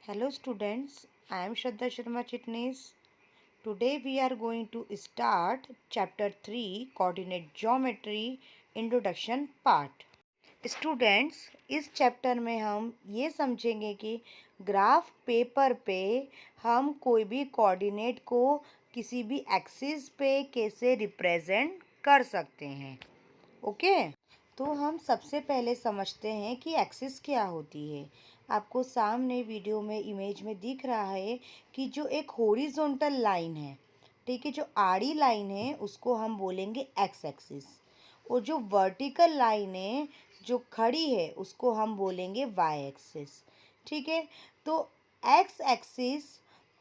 Hello students, I am Shraddha Sharma Chitnis. Today we are going to start chapter 3 coordinate geometry introduction part. Students इस chapter में हम ये समझेंगे कि graph paper पे हम कोई भी कोऑर्डिनेट को किसी भी एक्सिस पे कैसे रिप्रेजेंट कर सकते हैं। ओके, तो हम सबसे पहले समझते हैं कि एक्सिस क्या होती है। आपको सामने वीडियो में इमेज में दिख रहा है कि जो एक हॉरिजॉन्टल लाइन है, ठीक है, जो आड़ी लाइन है उसको हम बोलेंगे एक्स एक्सिस, और जो वर्टिकल लाइन है जो खड़ी है उसको हम बोलेंगे वाई एक्सिस। ठीक है, तो एक्स एक्सिस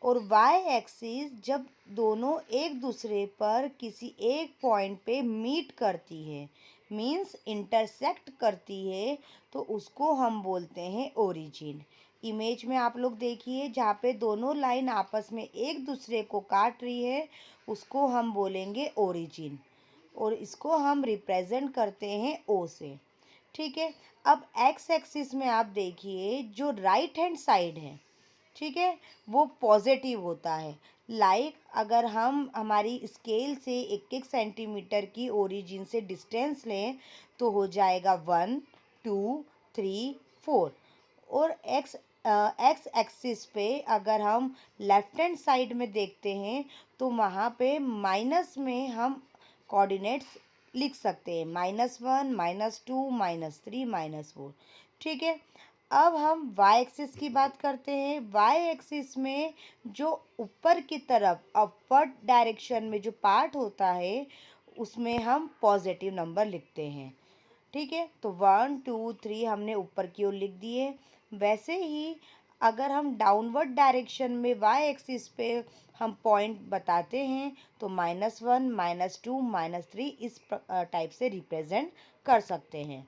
और वाई एक्सिस जब दोनों एक दूसरे पर किसी एक पॉइंट पे मीट करती है, मीन्स इंटरसेक्ट करती है, तो उसको हम बोलते हैं ओरिजिन। इमेज में आप लोग देखिए जहाँ पे दोनों लाइन आपस में एक दूसरे को काट रही है उसको हम बोलेंगे ओरिजिन, और इसको हम रिप्रेजेंट करते हैं ओ से। ठीक है, अब एक्स एक्सिस में आप देखिए जो राइट हैंड साइड है, ठीक है, वो पॉजिटिव होता है। अगर हम हमारी स्केल से 1-1 सेंटीमीटर की ओरिजिन से डिस्टेंस लें तो हो जाएगा 1, 2, 3, 4। और एक्स एक्सिस पे अगर हम लेफ्ट हैंड साइड में देखते हैं तो वहाँ पे माइनस में हम कोऑर्डिनेट्स लिख सकते हैं, -1, -2, -3, -4। ठीक है, अब हम वाई एक्सिस की बात करते हैं। वाई एक्सिस में जो ऊपर की तरफ अपवर्ड डायरेक्शन में जो पार्ट होता है उसमें हम पॉजिटिव नंबर लिखते हैं। ठीक है, तो 1, 2, 3 हमने ऊपर की ओर लिख दिए। वैसे ही अगर हम डाउनवर्ड डायरेक्शन में वाई एक्सिस पे हम पॉइंट बताते हैं तो -1, -2, -3 इस टाइप से रिप्रेजेंट कर सकते हैं।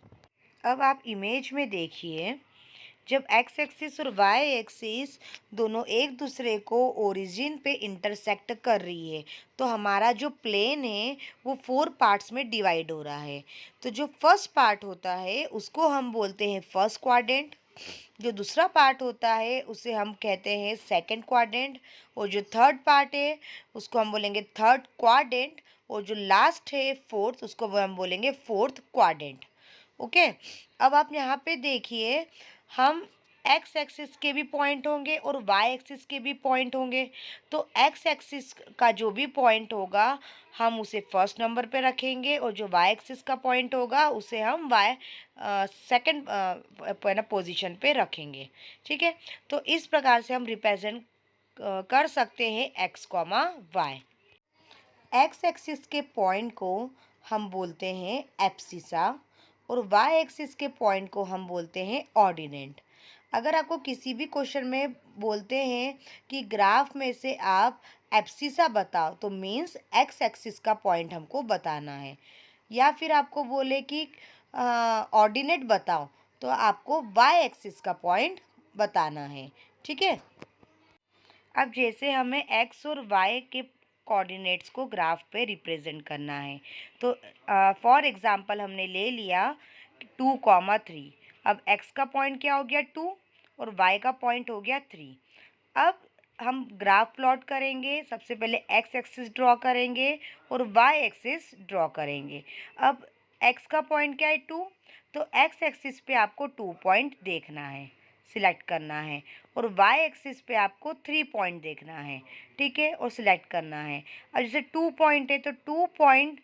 अब आप इमेज में देखिए, जब एक्स एक्सिस और वाई एक्सिस दोनों एक दूसरे को ओरिजिन पे इंटरसेक्ट कर रही है तो हमारा जो प्लेन है वो 4 पार्ट्स में डिवाइड हो रहा है। तो जो फर्स्ट पार्ट होता है उसको हम बोलते हैं फर्स्ट क्वाड्रेंट, जो दूसरा पार्ट होता है उसे हम कहते हैं सेकंड क्वाड्रेंट, और जो थर्ड पार्ट है उसको हम बोलेंगे थर्ड क्वाड्रेंट, और जो लास्ट है फोर्थ उसको हम बोलेंगे फोर्थ क्वाड्रेंट। ओके, अब आप यहाँ पे देखिए, हम एक्स एक्सिस के भी पॉइंट होंगे और वाई एक्सिस के भी पॉइंट होंगे। तो एक्स एक्सिस का जो भी पॉइंट होगा हम उसे फर्स्ट नंबर पे रखेंगे, और जो वाई एक्सिस का पॉइंट होगा उसे हम वाई सेकंड पोजीशन पे रखेंगे। ठीक है, तो इस प्रकार से हम रिप्रेजेंट कर सकते हैं X comma Y. X axis के पॉइंट को हम बोलते हैं एब्सिसा, और वाई एक्सिस के पॉइंट को हम बोलते हैं ऑर्डिनेट। अगर आपको किसी भी क्वेश्चन में बोलते हैं कि ग्राफ में से आप एब्सिसा बताओ तो मीन्स एक्स एक्सिस का पॉइंट हमको बताना है, या फिर आपको बोले कि ऑर्डिनेट बताओ तो आपको वाई एक्सिस का पॉइंट बताना है। ठीक है, अब जैसे हमें एक्स और वाई के कोऑर्डिनेट्स को ग्राफ पे रिप्रेजेंट करना है, तो फॉर एग्जांपल हमने ले लिया 2, 3। अब एक्स का पॉइंट क्या हो गया 2 और वाई का पॉइंट हो गया 3। अब हम ग्राफ प्लॉट करेंगे, सबसे पहले एक्स एक्सिस ड्रॉ करेंगे और वाई एक्सिस ड्रॉ करेंगे। अब एक्स का पॉइंट क्या है 2, तो एक्स एक्सिस पे आपको 2 पॉइंट देखना है, सिलेक्ट करना है, और वाई एक्सिस पे आपको 3 पॉइंट देखना है। ठीक है, और सिलेक्ट करना है। अब जैसे 2 पॉइंट है तो 2 पॉइंट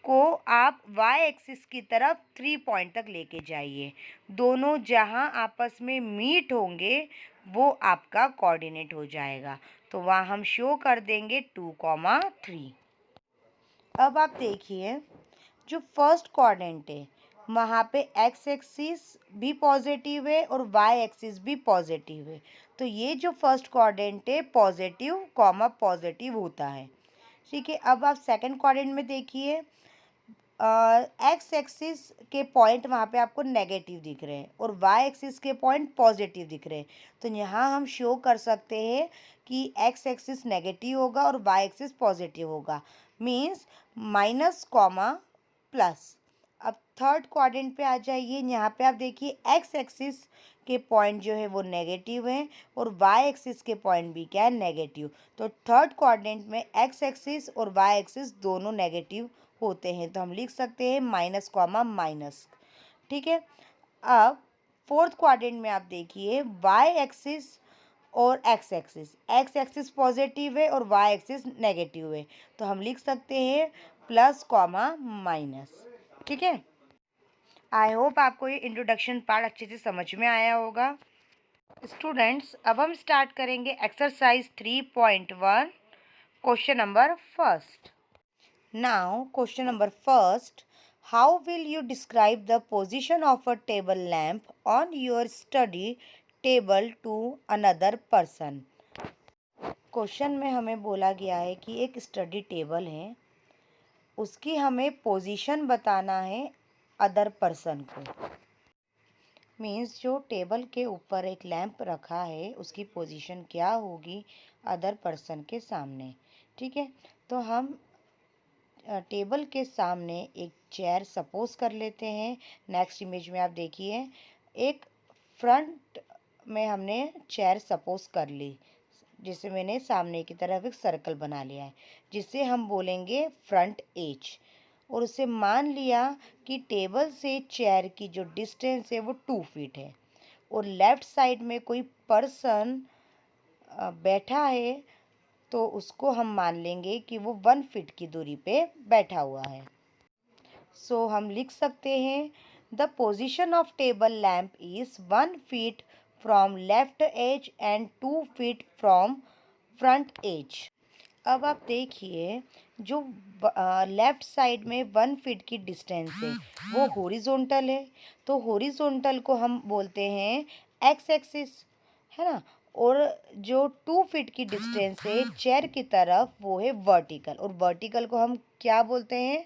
को आप वाई एक्सिस की तरफ 3 पॉइंट तक लेके जाइए। दोनों जहां आपस में मीट होंगे वो आपका कोऑर्डिनेट हो जाएगा, तो वहाँ हम शो कर देंगे 2, 3। अब आप देखिए, जो फर्स्ट क्वाड्रेंट है वहाँ पे एक्स एक्सिस भी पॉजिटिव है और वाई एक्सिस भी पॉजिटिव है, तो ये जो फर्स्ट क्वाड्रेंट है पॉजिटिव कॉमा पॉजिटिव होता है। ठीक है, अब आप सेकंड क्वाड्रेंट में देखिए, एक्स एक्सिस के पॉइंट वहाँ पे आपको नेगेटिव दिख रहे हैं और वाई एक्सिस के पॉइंट पॉजिटिव दिख रहे हैं, तो यहाँ हम शो कर सकते हैं कि एक्स एक्सिस नेगेटिव होगा और वाई एक्सिस पॉजिटिव होगा, मीन्स माइनस कॉमा प्लस। अब थर्ड क्वाड्रेंट पे आ जाइए, यहाँ पे आप देखिए एक्स एक्सिस के पॉइंट जो है वो नेगेटिव हैं और वाई एक्सिस के पॉइंट भी क्या है, नेगेटिव। तो थर्ड क्वाड्रेंट में एक्स एक्सिस और वाई एक्सिस दोनों नेगेटिव होते हैं, तो हम लिख सकते हैं माइनस कॉमा माइनस। ठीक है। अब फोर्थ क्वाड्रेंट में आप देखिए वाई एक्सिस और एक्स एक्सिस पॉजिटिव है और वाई एक्सिस नेगेटिव है, तो हम लिख सकते हैं प्लस कॉमा माइनस। ठीक है। आई होप आपको ये इंट्रोडक्शन पार्ट अच्छे से समझ में आया होगा। स्टूडेंट्स, अब हम स्टार्ट करेंगे exercise 3.1 question number first. Now question number first, how will you describe the position of a table lamp on your study table to another person. Question में हमें बोला गया है कि एक स्टडी टेबल है, उसकी हमें पोजीशन बताना है अदर पर्सन को। मीन्स जो टेबल के ऊपर एक लैंप रखा है उसकी पोजीशन क्या होगी अदर पर्सन के सामने। ठीक है। तो हम टेबल के सामने एक चेयर सपोज कर लेते हैं। नेक्स्ट इमेज में आप देखिए एक फ्रंट में हमने चेयर सपोज कर ली, जिसे मैंने सामने की तरफ एक सर्कल बना लिया है, जिसे हम बोलेंगे फ्रंट एज। और उसे मान लिया कि टेबल से चेयर की जो डिस्टेंस है वो 2 फीट है और लेफ़्ट साइड में कोई पर्सन बैठा है, तो उसको हम मान लेंगे कि वो 1 फीट की दूरी पे बैठा हुआ है। सो हम लिख सकते हैं the position of table lamp is 1 feet from left edge and 2 feet from front edge. अब आप देखिए जो लेफ्ट साइड में 1 फीट की डिस्टेंस है वो हॉरिजॉन्टल है, तो हॉरिजॉन्टल को हम बोलते हैं एक्स एक्सिस, है ना। और जो 2 फीट की डिस्टेंस है चेयर की तरफ वो है वर्टिकल, और वर्टिकल को हम क्या बोलते हैं,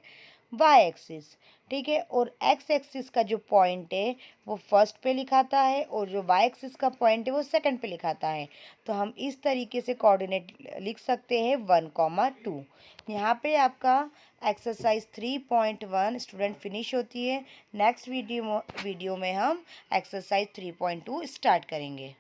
वाई एक्सिस। ठीक है। और एक्स एक्सिस का जो पॉइंट है वो फर्स्ट पे लिखाता है और जो वाई एक्सिस का पॉइंट है वो सेकंड पे लिखाता है। तो हम इस तरीके से कोऑर्डिनेट लिख सकते हैं 1,2। यहाँ पे आपका एक्सरसाइज 3.1 स्टूडेंट फिनिश होती है। नेक्स्ट वीडियो में हम एक्सरसाइज 3.2 स्टार्ट करेंगे।